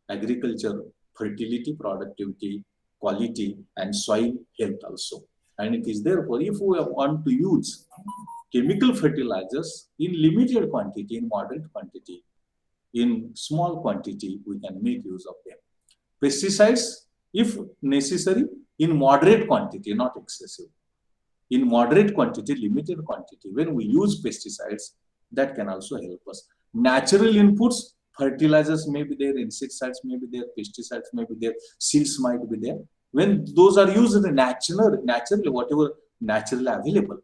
agriculture, fertility, productivity, quality, and soil health also. And it is therefore, if we want to use chemical fertilizers in limited quantity, in moderate quantity, in small quantity, we can make use of them. Pesticides, if necessary, in moderate quantity, not excessive. In moderate quantity, limited quantity, when we use pesticides, that can also help us. Natural inputs, fertilizers may be there, insecticides may be there, pesticides may be there, seeds might be there. When those are used naturally, whatever naturally available,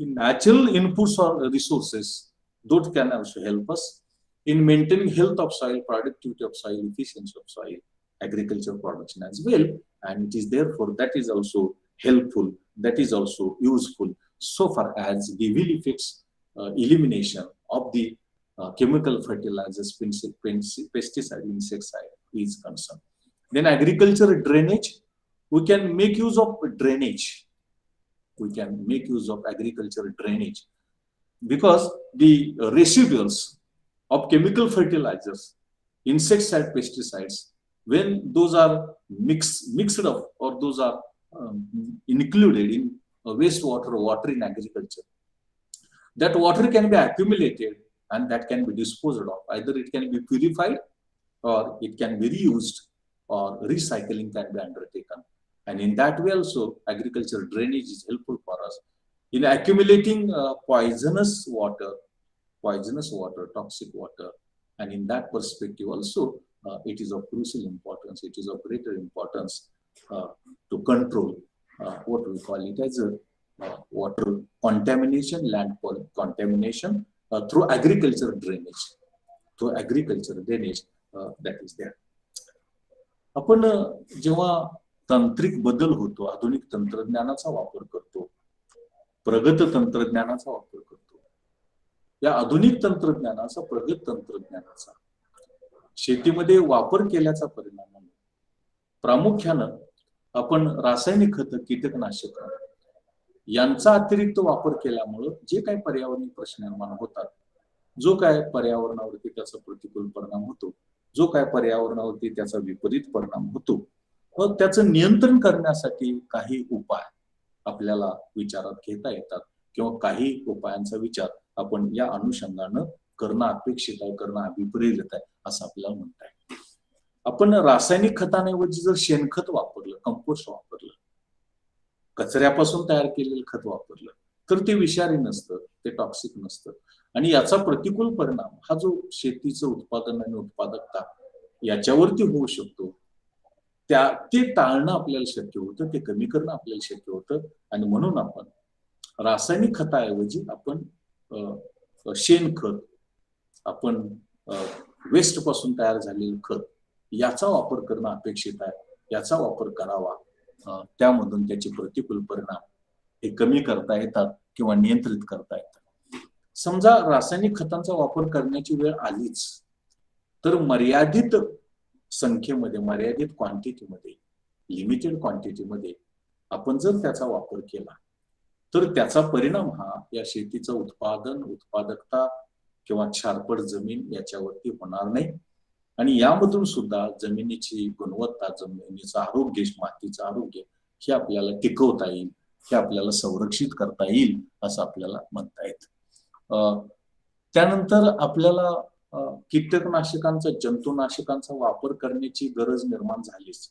the natural inputs or resources, those can also help us in maintaining health of soil, productivity of soil, efficiency of soil, agricultural production as well. And it is therefore that is also helpful, that is also useful so far as the will effects elimination of the chemical fertilizers, pesticide, insecticide is concerned. Then agriculture drainage, we can make use of drainage. We can make use of agriculture drainage because the residuals of chemical fertilizers, insecticide, pesticides, when those are mixed up or those are included in water in agriculture, that water can be accumulated and that can be disposed of. Either it can be purified or it can be reused or recycling can be undertaken. And in that way also, agricultural drainage is helpful for us in accumulating poisonous water, toxic water. And in that perspective also, it is of crucial importance. It is of greater importance to control what we call it as water contamination, land contamination through agricultural drainage. That is there. आपण जेव्हा तांत्रिक बदल होतो, आधुनिक तंत्रज्ञानाचा वापर करतो, प्रगत तंत्रज्ञानाचा वापर करतो, या आधुनिक तंत्रज्ञानाचा, प्रगत तंत्रज्ञानाचा शेतीमध्ये वापर केल्याचा परिणाम प्रामुख्यानं आपण रासायनिक खत, कीटकनाशक यांचा अतिरिक्त वापर केल्यामुळे जे काही पर्यावरणीय प्रश्न निर्माण होतात, जो काय पर्यावरणावरती त्याचा प्रतिकूल परिणाम होतो, जो काय पर्यावरणावरती त्याचा विपरीत परिणाम होतो, मग त्याचं नियंत्रण करण्यासाठी काही उपाय आपल्याला विचारात घेता येतात किंवा काही उपायांचा विचार आपण या अनुषंगानं करणं अपेक्षित आहे, करणं अभिप्रेत आहे असं आपल्याला म्हणता येईल. आपण रासायनिक खतांऐवजी जर शेणखत वापरलं, कंपोस्ट वापरलं, कचऱ्यापासून तयार केलेलं खत वापरलं तर ते विषारी नसतं, ते टॉक्सिक नसतं. आणि याचा प्रतिकूल परिणाम हा जो शेतीचं उत्पादन आणि उत्पादकता याच्यावरती होऊ शकतो, ते टाळणं आपल्याला शक्य होतं, ते कमी करणं आपल्याला शक्य होतं. आणि म्हणून आपण रासायनिक खताऐवजी आपण शेणखत, आपण वेस्ट पासून तयार झालेलं खत याचा वापर करणं अपेक्षित आहे. याचा वापर करावा, त्यामधून त्याचे प्रतिकूल परिणाम हे कमी करता येतात किंवा नियंत्रित करता येतात. समजा रासायनिक खतांचा वापर करण्याची वेळ आलीच तर मर्यादित संख्येमध्ये, मर्यादित क्वांटिटीमध्ये, लिमिटेड क्वांटिटीमध्ये आपण जर त्याचा वापर केला तर त्याचा परिणाम हा या शेतीचं उत्पादन, उत्पादकता किंवा क्षारपड जमीन याच्यावरती होणार नाही. आणि यामधून सुद्धा जमिनीची गुणवत्ता, जमिनीचं आरोग्य, मातीचं आरोग्य हे आपल्याला टिकवता येईल, हे आपल्याला संरक्षित करता येईल असं आपल्याला म्हणता येतं. त्यानंतर आपल्याला कीटकनाशकांचा, जंतुनाशकांचा वापर करण्याची गरज निर्माण झालीच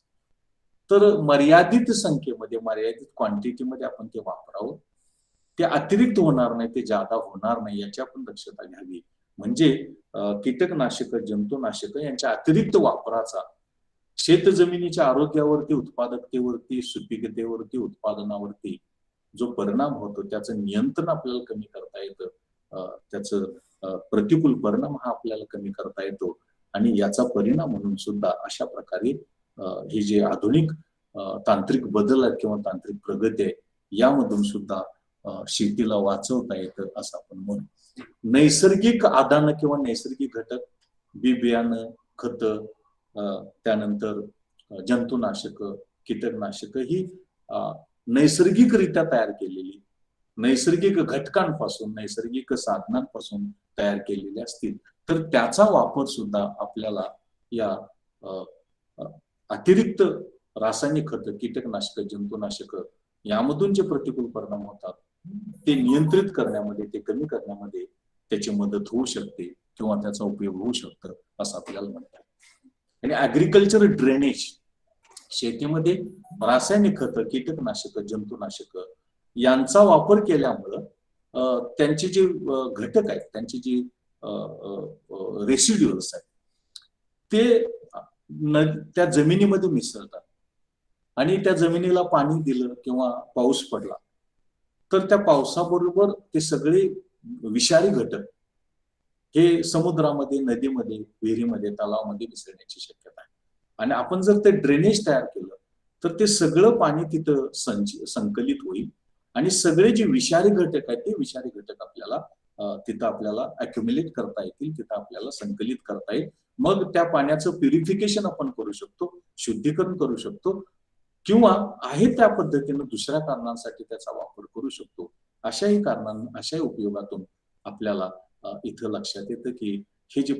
तर मर्यादित संख्येमध्ये, मर्यादित क्वांटिटीमध्ये आपण ते वापरावं. ते अतिरिक्त होणार नाही, ते जादा होणार नाही याची आपण दक्षता घ्यावी. म्हणजे कीटकनाशक, जंतुनाशक यांच्या अतिरिक्त वापराचा शेत जमिनीच्या आरोग्यावरती, उत्पादकतेवरती, सुपीकतेवरती, उत्पादनावरती जो परिणाम होतो त्याचं नियंत्रण आपल्याला कमी करता येतं. त्याचं प्रतिकूल परिणाम हा आपल्याला कमी करता येतो. आणि याचा परिणाम म्हणून सुद्धा अशा प्रकारे हे जे आधुनिक तांत्रिक बदल आहेत किंवा तांत्रिक प्रगती आहे यामधून सुद्धा शेतीला वाचवता येतं असं आपण म्हणू. नैसर्गिक आदान किंवा नैसर्गिक घटक, बी बियाणं, खत, त्यानंतर जंतुनाशक, कीटकनाशक ही नैसर्गिकरित्या तयार केलेली, नैसर्गिक घटकांपासून, नैसर्गिक साधनांपासून तयार केलेले असतील तर त्याचा वापर सुद्धा आपल्याला या अतिरिक्त रासायनिक खत, कीटकनाशक, जंतुनाशक यामधून जे प्रतिकूल परिणाम होतात ते नियंत्रित करण्यामध्ये, ते कमी करण्यामध्ये त्याची मदत होऊ शकते किंवा त्याचा उपयोग होऊ शकतो असं आपल्याला म्हणतात. आणि ऍग्रिकल्चर ड्रेनेज, शेतीमध्ये रासायनिक खत, कीटकनाशक, जंतुनाशक यांचा वापर केल्यामुळं त्यांचे जे घटक आहेत, त्यांची जी रेसिड्युअल्स आहेत ते त्या जमिनीमध्ये मिसळतात. आणि त्या जमिनीला पाणी दिलं किंवा पाऊस पडला तर त्या पावसाबरोबर ते सगळे विषारी घटक हे समुद्रामध्ये, नदीमध्ये, विहिरीमध्ये, तलावामध्ये मिसळण्याची शक्यता आहे. आणि आपण जर ते ड्रेनेज तयार केलं तर ते सगळं पाणी तिथं संकलित होईल आणि सगळे जे विषारी घटक आहेत ते विषारी घटक आपल्याला तिथं आपल्याला अक्युम्युलेट करता येतील, तिथं आपल्याला संकलित करता येईल. मग त्या पाण्याचं प्युरिफिकेशन आपण करू शकतो, शुद्धीकरण करू शकतो, किंवा आहे त्या पद्धतीनं दुसऱ्या कारणांसाठी त्याचा वापर करू शकतो. अशाही उपयोगातून आपल्याला इथं लक्षात येतं की हे जे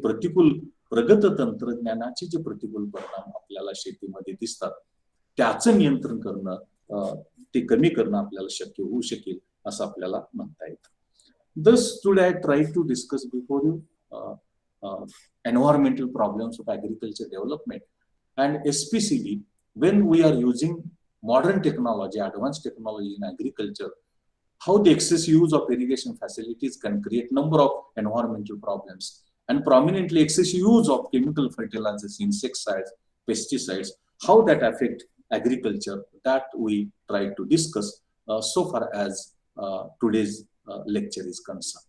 प्रगत तंत्रज्ञानाचे जे प्रतिकूल परिणाम आपल्याला शेतीमध्ये दिसतात, त्याचं नियंत्रण करणं, ते कमी करणं आपल्याला शक्य होऊ शकेल असं आपल्याला म्हणता येतं. Thus, today I tried to discuss before you environmental problems of agriculture development, and especially when we are using modern technology, advanced technology in agriculture, how the excess use of irrigation facilities can create number of environmental problems, and prominently excessive use of chemical fertilizers, insecticides, pesticides, how that affect agriculture, that we try to discuss so far as today's lecture is concerned.